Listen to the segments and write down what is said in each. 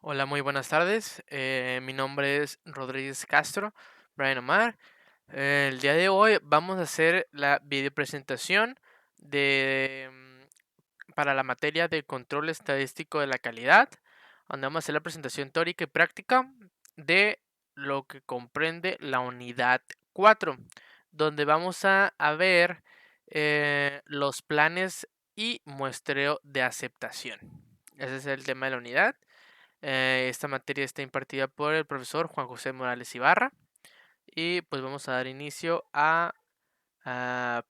Hola, muy buenas tardes. Mi nombre es Rodríguez Castro, Brian Omar. El día de hoy vamos a hacer la videopresentación de, para la materia de control estadístico de la calidad, donde vamos a hacer la presentación teórica y práctica de lo que comprende la unidad 4, donde vamos a ver los planes y muestreo de aceptación. Ese es el tema de la unidad. Esta materia está impartida por el profesor Juan José Morales Ibarra y pues vamos a dar inicio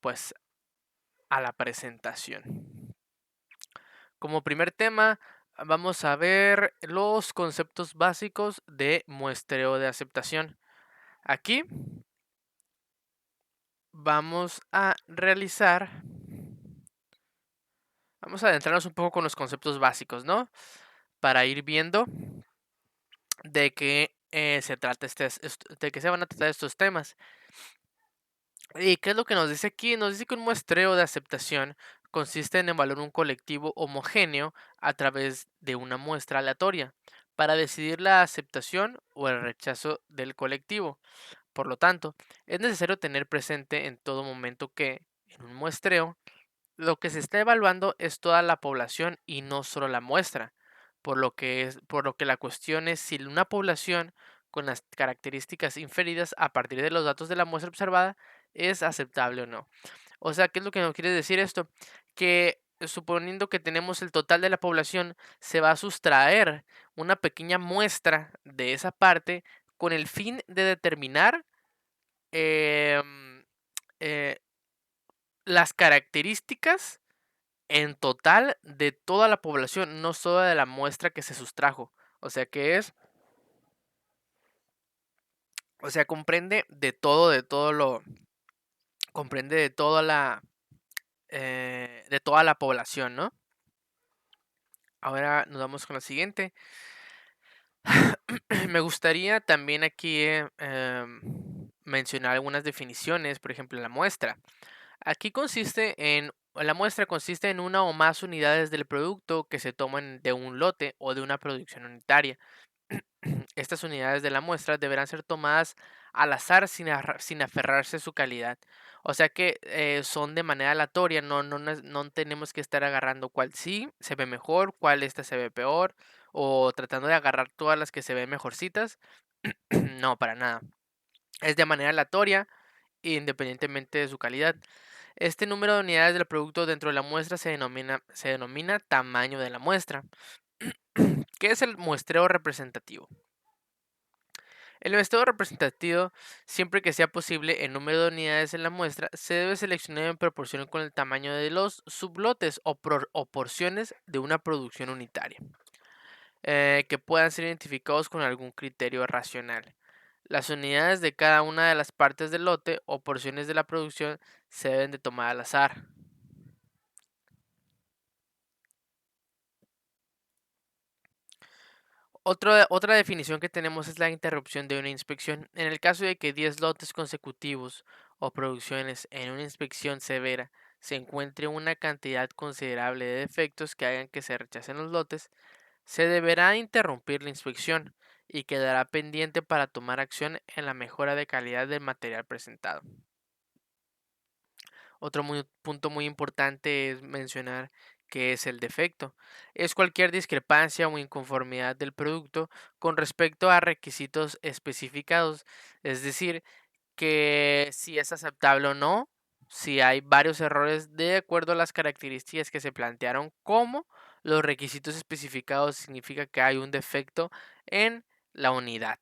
pues, a la presentación. Como primer tema, vamos a ver los conceptos básicos de muestreo de aceptación. Aquí vamos a vamos a adentrarnos un poco con los conceptos básicos, ¿no? Para ir viendo de qué se trata de qué se van a tratar estos temas. ¿Y qué es lo que nos dice aquí? Nos dice que un muestreo de aceptación consiste en evaluar un colectivo homogéneo a través de una muestra aleatoria para decidir la aceptación o el rechazo del colectivo. Por lo tanto, es necesario tener presente en todo momento que, en un muestreo, lo que se está evaluando es toda la población y no solo la muestra, por lo que la cuestión es si una población con las características inferidas a partir de los datos de la muestra observada es aceptable o no. O sea, ¿qué es lo que nos quiere decir esto? Que suponiendo que tenemos el total de la población, se va a sustraer una pequeña muestra de esa parte con el fin de determinar em, eh, las características en total de toda la población, no solo de la muestra que se sustrajo. O sea que comprende de todo comprende de toda la población, ¿no? Ahora nos vamos con la siguiente. Me gustaría también aquí mencionar algunas definiciones, por ejemplo, la muestra. La muestra consiste en una o más unidades del producto que se toman de un lote o de una producción unitaria. Estas unidades de la muestra deberán ser tomadas al azar sin aferrarse a su calidad. O sea que son de manera aleatoria, no tenemos que estar agarrando cuál sí se ve mejor, cuál esta se ve peor, o tratando de agarrar todas las que se ven mejorcitas. No, para nada. Es de manera aleatoria, independientemente de su calidad. Este número de unidades del producto dentro de la muestra se denomina tamaño de la muestra. ¿Qué es el muestreo representativo? El muestreo representativo, siempre que sea posible el número de unidades en la muestra, se debe seleccionar en proporción con el tamaño de los sublotes o porciones de una producción unitaria, que puedan ser identificados con algún criterio racional. Las unidades de cada una de las partes del lote o porciones de la producción se deben de tomar al azar. Otra definición que tenemos es la interrupción de una inspección. En el caso de que 10 lotes consecutivos o producciones en una inspección severa se encuentre una cantidad considerable de defectos que hagan que se rechacen los lotes, se deberá interrumpir la inspección y quedará pendiente para tomar acción en la mejora de calidad del material presentado. Punto muy importante es mencionar que es el defecto. Es cualquier discrepancia o inconformidad del producto con respecto a requisitos especificados, es decir, que si es aceptable o no, si hay varios errores de acuerdo a las características que se plantearon como los requisitos especificados significa que hay un defecto en la unidad.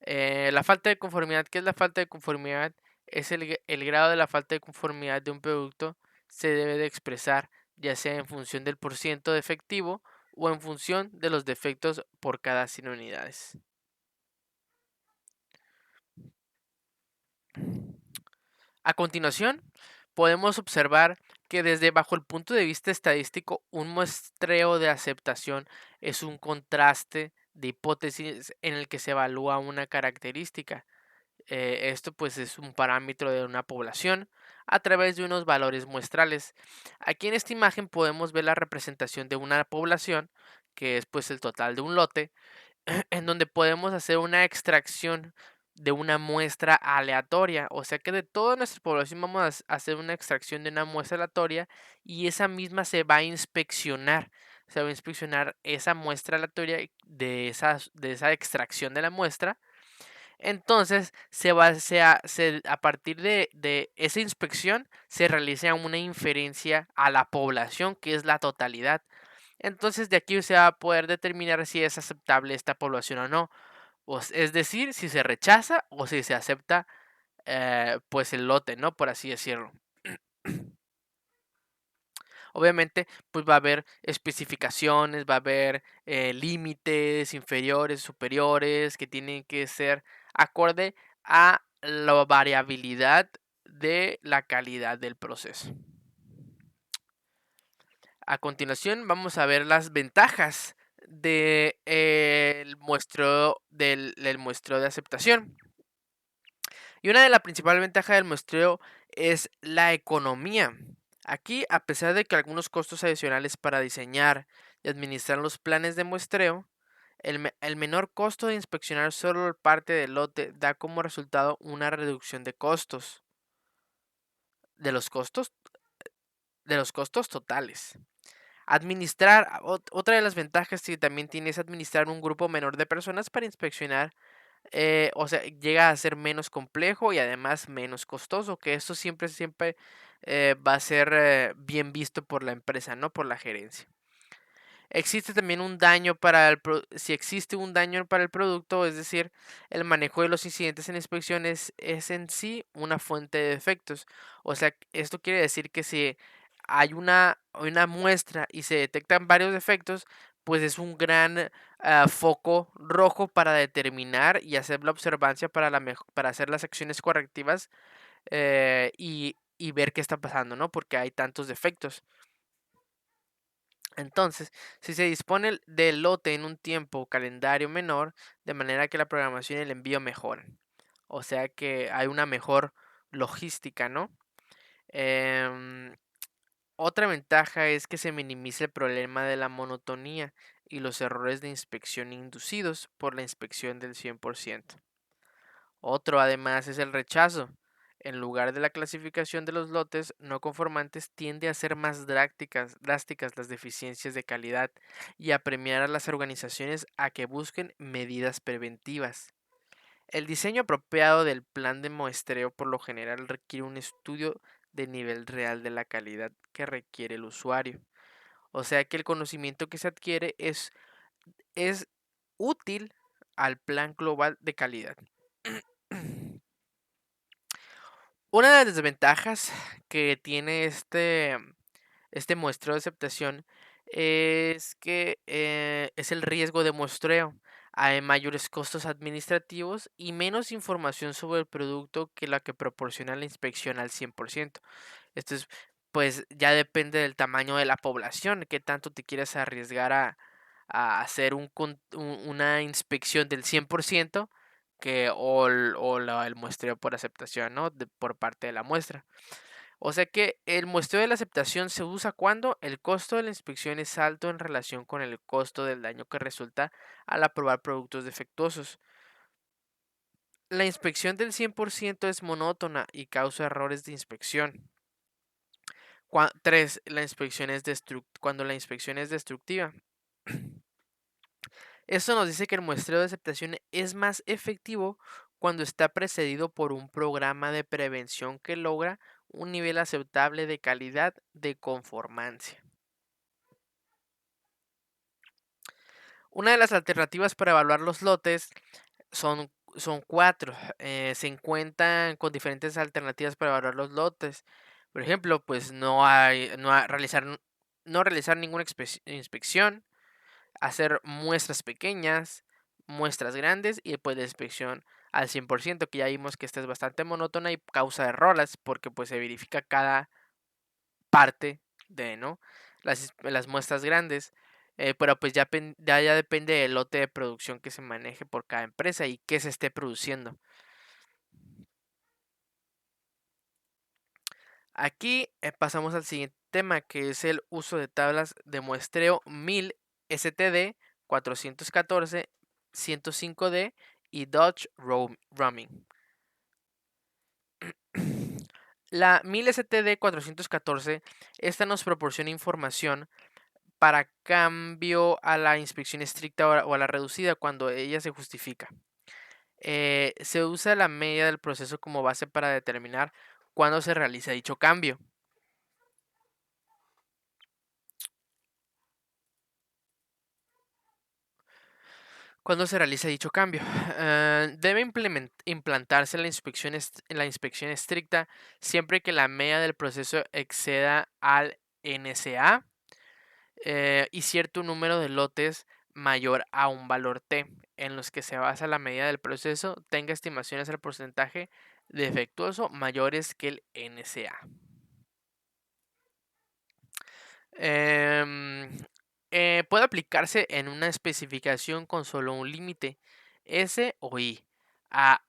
La falta de conformidad, ¿qué es la falta de conformidad? Es el grado de la falta de conformidad de un producto se debe de expresar ya sea en función del porciento de efectivo o en función de los defectos por cada 100 unidades. A continuación, podemos observar que desde bajo el punto de vista estadístico, un muestreo de aceptación es un contraste de hipótesis en el que se evalúa una característica. Esto pues es un parámetro de una población a través de unos valores muestrales. Aquí en esta imagen podemos ver la representación de una población que es pues el total de un lote, en donde podemos hacer una extracción de una muestra aleatoria. O sea que de toda nuestra población vamos a hacer una extracción de una muestra aleatoria y esa misma se va a inspeccionar. Se va a inspeccionar esa muestra aleatoria de esa extracción de la muestra. Entonces, a partir de esa inspección se realiza una inferencia a la población, que es la totalidad. Entonces, de aquí se va a poder determinar si es aceptable esta población o no. Es decir, si se rechaza o si se acepta pues el lote, ¿no? Por así decirlo. Obviamente, pues va a haber especificaciones, va a haber límites inferiores, superiores, que tienen que ser acorde a la variabilidad de la calidad del proceso. A continuación, vamos a ver las ventajas del muestreo de aceptación. Y una de las principales ventajas del muestreo es la economía. Aquí, a pesar de que algunos costos adicionales para diseñar y administrar los planes de muestreo, el menor costo de inspeccionar solo parte del lote da como resultado una reducción de costos, de los costos, de los costos totales. Otra de las ventajas que también tiene es administrar un grupo menor de personas para inspeccionar. O sea, llega a ser menos complejo y además menos costoso, que esto siempre va a ser bien visto por la empresa, no por la gerencia. Existe también un daño si existe un daño para el producto, es decir, el manejo de los incidentes en inspecciones es en sí una fuente de defectos. O sea, esto quiere decir que si hay una muestra y se detectan varios defectos, pues es un gran foco rojo para determinar y hacer la observancia para hacer las acciones correctivas y ver qué está pasando, ¿no? Porque hay tantos defectos. Entonces, si se dispone del lote en un tiempo calendario menor, de manera que la programación y el envío mejoran. O sea que hay una mejor logística, ¿no? Em, Otra ventaja es que se minimiza el problema de la monotonía y los errores de inspección inducidos por la inspección del 100%. Otro además es el rechazo. En lugar de la clasificación de los lotes no conformantes tiende a ser más drásticas las deficiencias de calidad y a premiar a las organizaciones a que busquen medidas preventivas. El diseño apropiado del plan de muestreo por lo general requiere un estudio de nivel real de la calidad que requiere el usuario. O sea que el conocimiento que se adquiere es útil al plan global de calidad. Una de las desventajas que tiene este muestreo de aceptación es que es el riesgo de muestreo. Hay mayores costos administrativos y menos información sobre el producto que la que proporciona la inspección al 100%. Esto es, pues ya depende del tamaño de la población, qué tanto te quieres arriesgar a hacer una inspección del 100% el muestreo por aceptación, ¿no? Por parte de la muestra. O sea que el muestreo de la aceptación se usa cuando el costo de la inspección es alto en relación con el costo del daño que resulta al aprobar productos defectuosos. La inspección del 100% es monótona y causa errores de inspección. 3. Cuando la inspección es destructiva. Esto nos dice que el muestreo de aceptación es más efectivo cuando está precedido por un programa de prevención que logra un nivel aceptable de calidad de conformancia. Una de las alternativas para evaluar los lotes son 4. Se encuentran con diferentes alternativas para evaluar los lotes. Por ejemplo, pues no realizar ninguna inspección, hacer muestras pequeñas, muestras grandes y después de inspección al 100%, que ya vimos que esta es bastante monótona y causa errores porque pues se verifica cada parte de, ¿no? Las muestras grandes, pero pues ya depende del lote de producción que se maneje por cada empresa y qué se esté produciendo. Aquí pasamos al siguiente tema, que es el uso de tablas de muestreo 1000 STD 414, 105D y Dodge Roaming. La 1000 STD 414, esta nos proporciona información para cambio a la inspección estricta o a la reducida cuando ella se justifica. Se usa la media del proceso como base para determinar cuándo se realiza dicho cambio. ¿Cuándo se realiza dicho cambio? Debe implantarse en la inspección estricta siempre que la media del proceso exceda al NSA y cierto número de lotes mayor a un valor T, en los que se basa la medida del proceso, tenga estimaciones del porcentaje defectuoso mayores que el NSA. Em, puede aplicarse en una especificación con solo un límite, S o I, a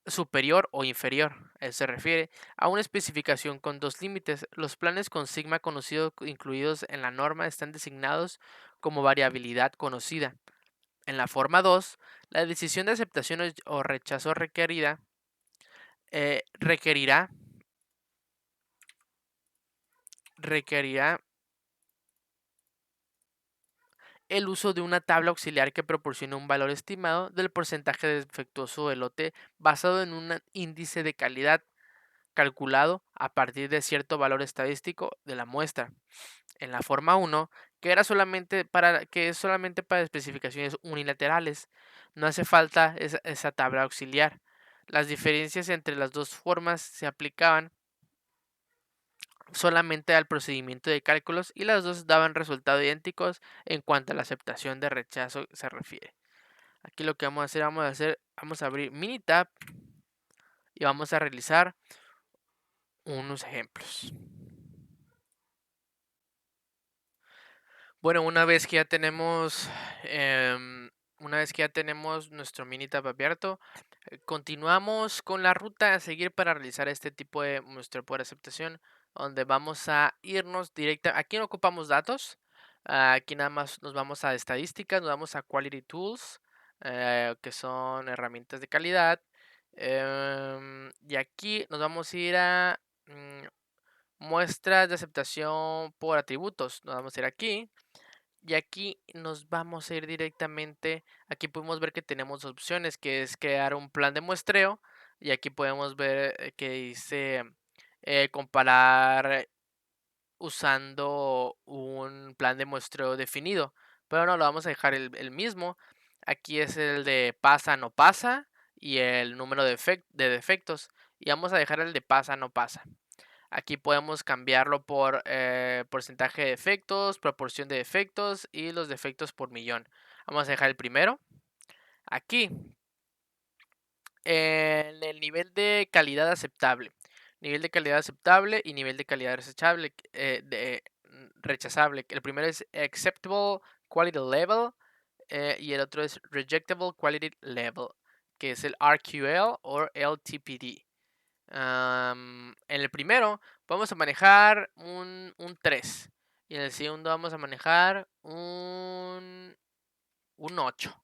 superior o inferior. Se refiere a una especificación con dos límites. Los planes con sigma conocido incluidos en la norma están designados como variabilidad conocida. En la forma 2, la decisión de aceptación o rechazo requerirá requerirá el uso de una tabla auxiliar que proporciona un valor estimado del porcentaje defectuoso del lote basado en un índice de calidad calculado a partir de cierto valor estadístico de la muestra. En la forma 1, que es solamente para especificaciones unilaterales, no hace falta esa tabla auxiliar. Las diferencias entre las dos formas se aplicaban solamente al procedimiento de cálculos y las dos daban resultados idénticos en cuanto a la aceptación de rechazo se refiere. Aquí lo que vamos a abrir Minitab y vamos a realizar unos ejemplos. Bueno, una vez que ya tenemos nuestro Minitab abierto, continuamos con la ruta a seguir para realizar este tipo de muestreo por aceptación, donde vamos a irnos directa. Aquí no ocupamos datos, aquí nada más nos vamos a estadísticas, nos vamos a Quality Tools, que son herramientas de calidad. Y aquí nos vamos a ir a muestras de aceptación por atributos. Nos vamos a ir aquí. Y aquí nos vamos a ir directamente, aquí podemos ver que tenemos opciones, que es crear un plan de muestreo. Y aquí podemos ver que dice comparar usando un plan de muestreo definido. Pero no, lo vamos a dejar el mismo. Aquí es el de pasa, no pasa y el número de defectos. Y vamos a dejar el de pasa, no pasa. Aquí podemos cambiarlo por porcentaje de defectos, proporción de defectos y los defectos por millón. Vamos a dejar el primero. Aquí, en el nivel de calidad aceptable. Nivel de calidad aceptable y nivel de calidad rechazable. El primero es Acceptable Quality Level y el otro es Rejectable Quality Level, que es el RQL o LTPD. En el primero vamos a manejar un 3 y en el segundo vamos a manejar un 8.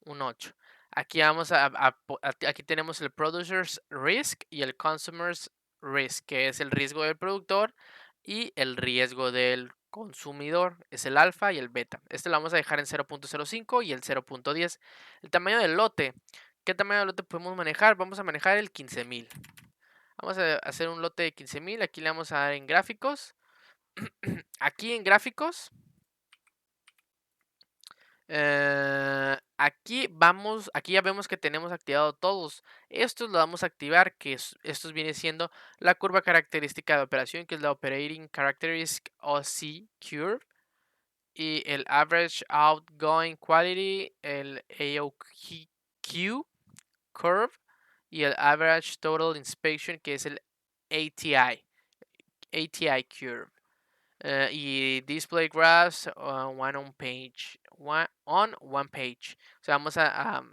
Un 8. Aquí aquí tenemos el Producer's Risk y el Consumer's Risk, que es el riesgo del productor y el riesgo del consumidor. Es el alfa y el beta. Este lo vamos a dejar en 0.05 y el 0.10. El tamaño del lote. ¿Qué tamaño de lote podemos manejar? Vamos a manejar el 15,000. Vamos a hacer un lote de 15,000. Aquí le vamos a dar en gráficos. Aquí en gráficos. Aquí ya vemos que tenemos activado todos. Estos lo vamos a activar, estos viene siendo la curva característica de operación, que es la Operating Characteristic OC Curve. Y el Average Outgoing Quality, el AOQ Curve. Y el Average Total Inspection, que es el ATI Curve. Y display graphs on one page. O sea, vamos a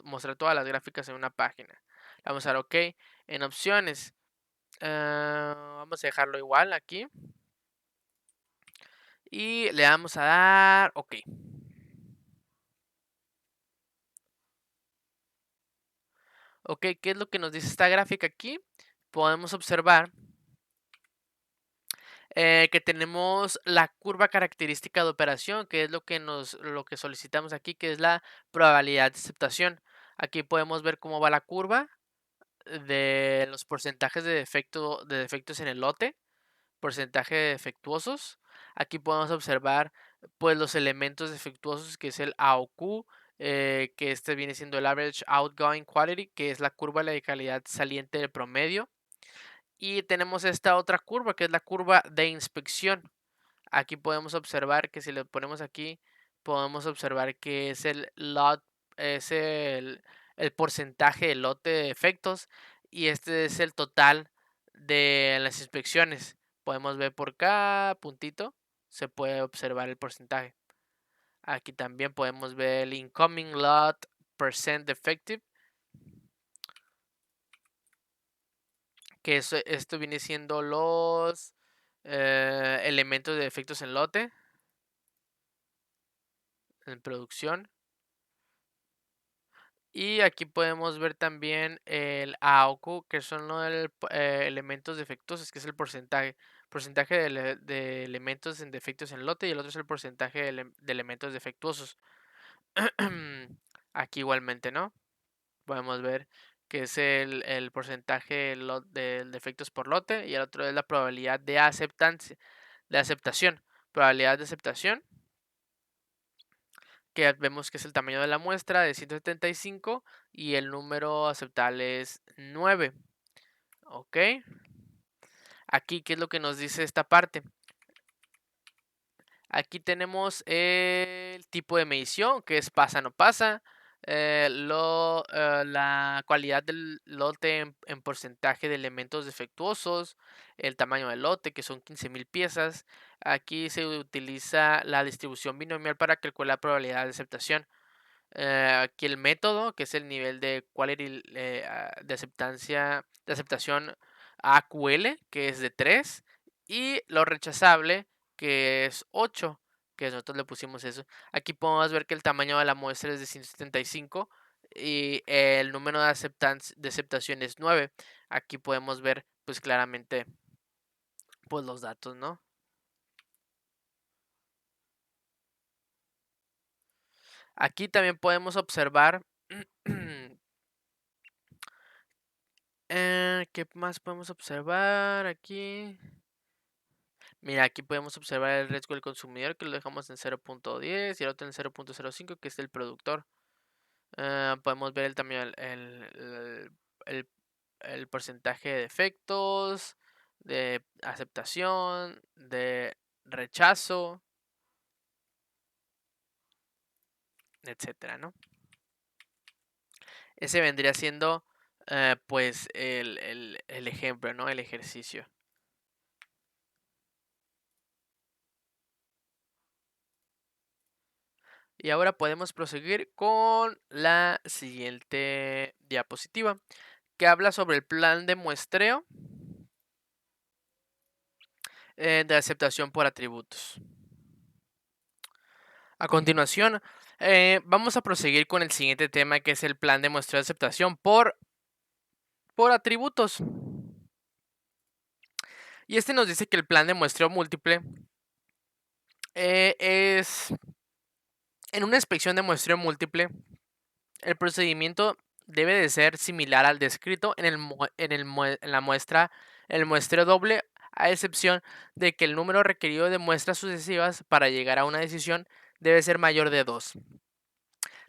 mostrar todas las gráficas en una página. Vamos a dar OK. En opciones, vamos a dejarlo igual aquí. Y le vamos a dar OK. OK, ¿qué es lo que nos dice esta gráfica aquí? Podemos observar que tenemos la curva característica de operación, que es lo que solicitamos aquí, que es la probabilidad de aceptación. Aquí podemos ver cómo va la curva de los porcentajes de defectos en el lote, porcentaje de defectuosos. Aquí podemos observar pues los elementos defectuosos, que es el AOQ, que este viene siendo el Average Outgoing Quality, que es la curva de calidad saliente del promedio. Y tenemos esta otra curva, que es la curva de inspección. Aquí podemos observar que si le ponemos aquí, podemos observar que es es el porcentaje de lote de defectos, y este es el total de las inspecciones. Podemos ver por cada puntito, se puede observar el porcentaje. Aquí también podemos ver el incoming lot percent defective, que esto viene siendo los elementos de defectos en lote, en producción. Y aquí podemos ver también el AOQ, que son los elementos defectuosos, que es el porcentaje de elementos en defectos en lote, y el otro es el porcentaje de elementos defectuosos. Aquí igualmente, ¿no? Podemos ver que es el porcentaje de defectos por lote, y el otro es la probabilidad de aceptación. Probabilidad de aceptación, que vemos que es el tamaño de la muestra de 175 y el número aceptable es 9. Ok. Aquí, ¿qué es lo que nos dice esta parte? Aquí tenemos el tipo de medición, que es pasa no pasa. La cualidad del lote en porcentaje de elementos defectuosos, el tamaño del lote, que son 15,000 piezas. Aquí se utiliza la distribución binomial para calcular la probabilidad de aceptación. Aquí el método, que es el nivel de quality de aceptación AQL, que es de 3, y lo rechazable, que es 8, que nosotros le pusimos eso. Aquí podemos ver que el tamaño de la muestra es de 175 y el número de aceptación es 9. Aquí podemos ver pues claramente pues los datos, ¿no? Aquí también podemos observar ¿qué más podemos observar aquí? Mira, aquí podemos observar el riesgo del consumidor, que lo dejamos en 0.10 y el otro en 0.05, que es el productor. Podemos ver también el- el porcentaje de defectos, de aceptación, de rechazo, etcétera, ¿no? Ese vendría siendo, pues, el ejemplo, ¿no? El ejercicio. Y ahora podemos proseguir con la siguiente diapositiva, que habla sobre el plan de muestreo de aceptación por atributos. A continuación, vamos a proseguir con el siguiente tema, que es el plan de muestreo de aceptación por atributos. Y este nos dice que el plan de muestreo múltiple es en una inspección de muestreo múltiple. El procedimiento debe de ser similar al descrito en la muestra, el muestreo doble, a excepción de que el número requerido de muestras sucesivas para llegar a una decisión debe ser mayor de 2.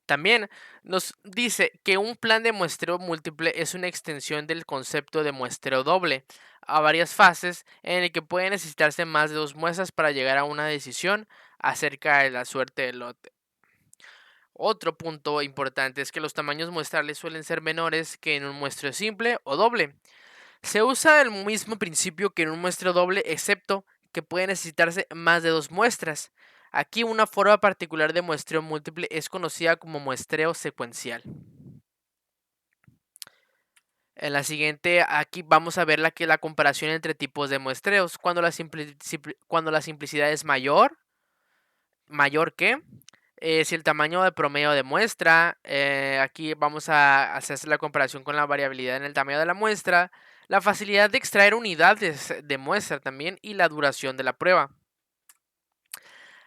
También nos dice que un plan de muestreo múltiple es una extensión del concepto de muestreo doble a varias fases, en el que puede necesitarse más de 2 muestras para llegar a una decisión acerca de la suerte del lote. Otro punto importante es que los tamaños muestrales suelen ser menores que en un muestreo simple o doble. Se usa el mismo principio que en un muestreo doble, excepto que puede necesitarse más de 2 muestras. Aquí una forma particular de muestreo múltiple es conocida como muestreo secuencial. En la siguiente, aquí vamos a ver la comparación entre tipos de muestreos. Cuando la simplicidad es mayor, mayor que, si el tamaño de promedio de muestra, aquí vamos a hacer la comparación con la variabilidad en el tamaño de la muestra, la facilidad de extraer unidades de muestra también y la duración de la prueba.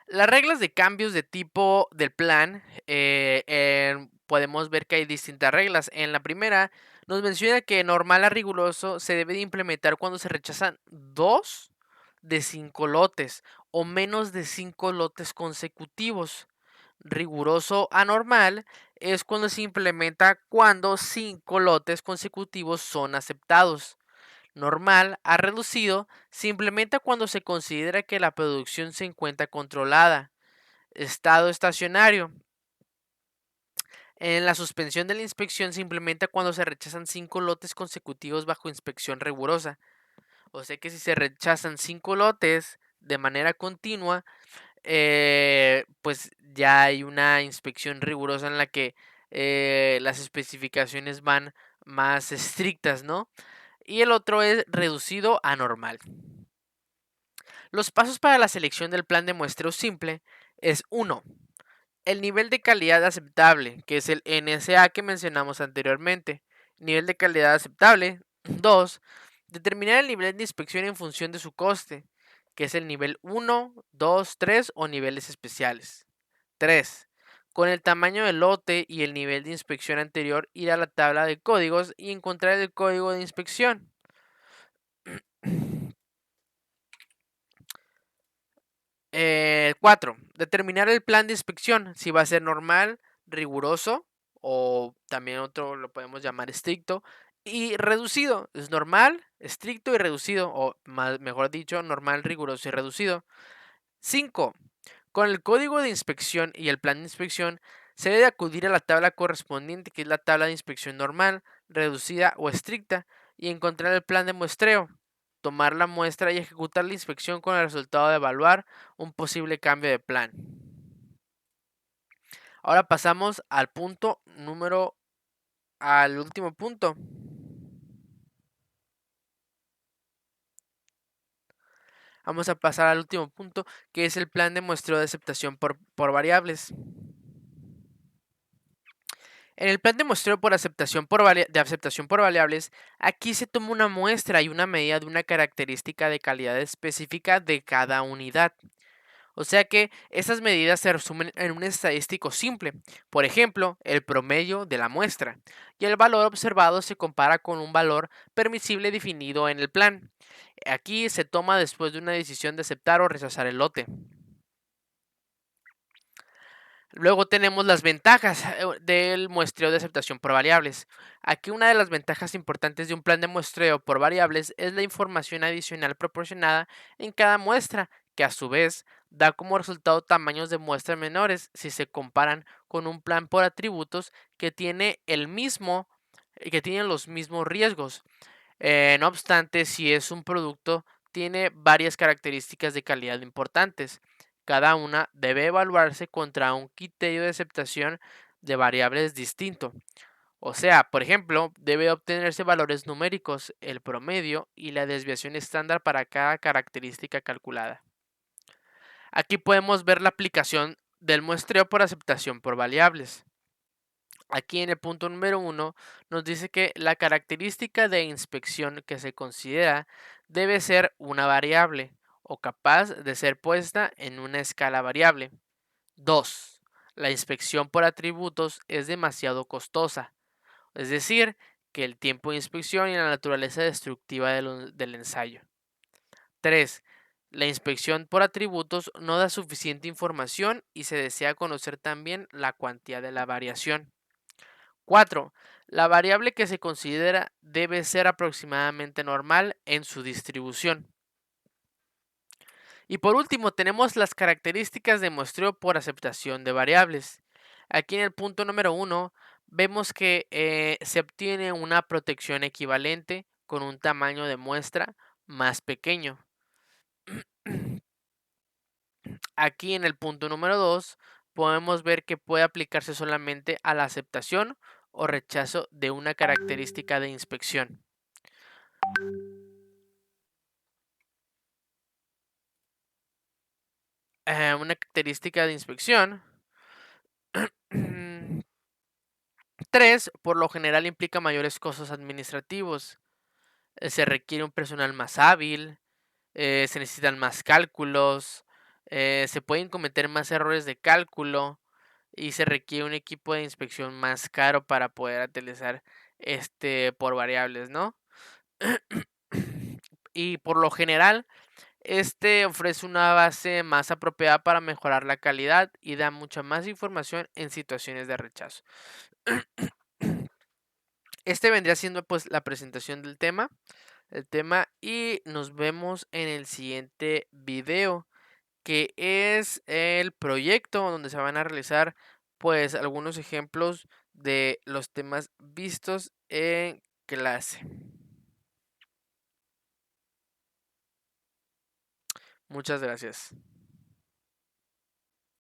Las reglas de cambios de tipo del plan, podemos ver que hay distintas reglas. En la primera nos menciona que normal a riguroso se debe de implementar cuando se rechazan 2 de 5 lotes o menos de 5 lotes consecutivos. Riguroso anormal es cuando se implementa cuando 5 lotes consecutivos son aceptados. Normal a reducido se implementa cuando se considera que la producción se encuentra controlada. Estado estacionario. En la suspensión de la inspección se implementa cuando se rechazan 5 lotes consecutivos bajo inspección rigurosa. O sea que si se rechazan 5 lotes de manera continua, pues ya hay una inspección rigurosa en la que las especificaciones van más estrictas, ¿no? Y el otro es reducido a normal. Los pasos para la selección del plan de muestreo simple es 1. El nivel de calidad aceptable, que es el NSA que mencionamos anteriormente. Nivel de calidad aceptable. 2. Determinar el nivel de inspección en función de su coste, que es el nivel 1, 2, 3 o niveles especiales. 3. Con el tamaño del lote y el nivel de inspección anterior, ir a la tabla de códigos y encontrar el código de inspección. 4. Determinar el plan de inspección, si va a ser normal, riguroso o también otro lo podemos llamar estricto y reducido. Es normal, estricto y reducido o mejor dicho, normal, riguroso y reducido. 5. Con el código de inspección y el plan de inspección se debe acudir a la tabla correspondiente, que es la tabla de inspección normal, reducida o estricta, y encontrar el plan de muestreo. Tomar la muestra y ejecutar la inspección con el resultado de evaluar un posible cambio de plan. Ahora pasamos al último punto. Vamos a pasar al último punto, que es el plan de muestreo de aceptación por variables. En el plan de muestreo por aceptación de aceptación por variables, aquí se toma una muestra y una medida de una característica de calidad específica de cada unidad. O sea que esas medidas se resumen en un estadístico simple, por ejemplo, el promedio de la muestra, y el valor observado se compara con un valor permisible definido en el plan. Aquí se toma después de una decisión de aceptar o rechazar el lote. Luego tenemos las ventajas del muestreo de aceptación por variables. Aquí una de las ventajas importantes de un plan de muestreo por variables es la información adicional proporcionada en cada muestra, que a su vez da como resultado tamaños de muestra menores si se comparan con un plan por atributos que tiene que tiene los mismos riesgos. No obstante, si es un producto, tiene varias características de calidad importantes. Cada una debe evaluarse contra un criterio de aceptación de variables distinto. O sea, por ejemplo, debe obtenerse valores numéricos, el promedio y la desviación estándar para cada característica calculada. Aquí podemos ver la aplicación del muestreo por aceptación por variables. Aquí en el punto número 1 nos dice que la característica de inspección que se considera debe ser una variable o capaz de ser puesta en una escala variable. 2. La inspección por atributos es demasiado costosa, es decir, que el tiempo de inspección y la naturaleza destructiva del ensayo. 3. La inspección por atributos no da suficiente información y se desea conocer también la cuantía de la variación. 4. La variable que se considera debe ser aproximadamente normal en su distribución. Y por último, tenemos las características de muestreo por aceptación de variables. Aquí en el punto número 1 vemos que se obtiene una protección equivalente con un tamaño de muestra más pequeño. Aquí en el punto número 2 podemos ver que puede aplicarse solamente a la aceptación o rechazo de una característica de inspección. Una característica de inspección. 3, por lo general implica mayores costos administrativos. Se requiere un personal más hábil, se necesitan más cálculos, se pueden cometer más errores de cálculo y se requiere un equipo de inspección más caro para poder utilizar por variables, ¿no? Y por lo general, ofrece una base más apropiada para mejorar la calidad y da mucha más información en situaciones de rechazo. Vendría siendo pues la presentación del tema, y nos vemos en el siguiente video, que es el proyecto donde se van a realizar pues algunos ejemplos de los temas vistos en clase. Muchas gracias.